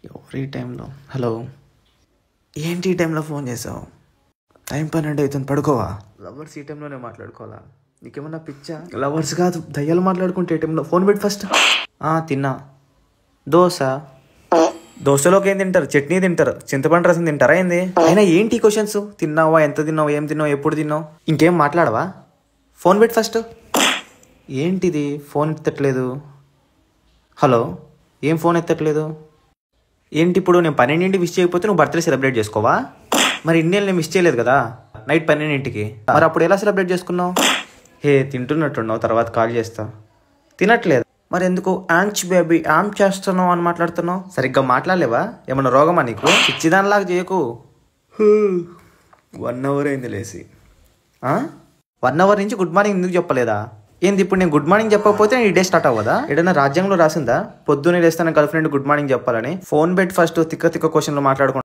ఎవరి టైంలో హలో ఏంటి ఈ టైంలో ఫోన్ చేసావు? టైం 12 అవుతుంది, పడుకోవా? లవర్స్ ఈ టైంలోనే మాట్లాడుకోవాలా? నీకేమన్నా పిచ్చా? లవర్స్ కాదు, దయ్యాలు మాట్లాడుకుంటే ఏ టైంలో? ఫోన్ పెట్టి ఫస్ట్. తిన్నా. దోశలోకి ఏం తింటారు? చట్నీ తింటారు, చింతపండు రసం తింటారా ఏంది? అయినా ఏంటి క్వశ్చన్స్? తిన్నావా, ఎంత తిన్నావు, ఏం తిన్నావు, ఎప్పుడు తిన్నావు? ఇంకేం మాట్లాడవా? ఫోన్ పెట్టి ఫస్ట్. ఏంటిది ఫోన్ ఎత్తట్లేదు? హలో, ఏం ఫోన్ ఎత్తట్లేదు? ఏంటి ఇప్పుడు నేను 12 విష్ చేయకపోతే నువ్వు బర్త్డే సెలబ్రేట్ చేసుకోవా? మరి ఇన్నేళ్ళు నేను విష్ చేయలేదు కదా నైట్ 12కి. మరి అప్పుడు ఎలా సెలబ్రేట్ చేసుకున్నావు? తింటున్నట్టున్నావు, తర్వాత కాల్ చేస్తా. తినట్లేదు మరి ఎందుకు బేబీ చేస్తున్నావు అని మాట్లాడుతున్నావు? సరిగ్గా మాట్లాడలేవా? ఏమన్నా రోగమా నీకు? పిచ్చిదానిలాగా చేయకు. 1 అవర్ అయింది లేసి. 1 అవర్ నుంచి గుడ్ మార్నింగ్ ఎందుకు చెప్పలేదా? ఏంది ఇప్పుడు నేను గుడ్ మార్నింగ్ చెప్పకపోతే ఈ డే స్టార్ట్ అవ్వదా? ఏదైనా రాజ్యాంగంలో రాసిందా పొద్దున్నే లేస్తాను గర్ల్ ఫ్రెండ్ గుడ్ మార్నింగ్ చెప్పాలని? ఫోన్ పెట్టి ఫస్ట్ తిక్క క్వశ్చన్లు మాట్లాడుకుంటా.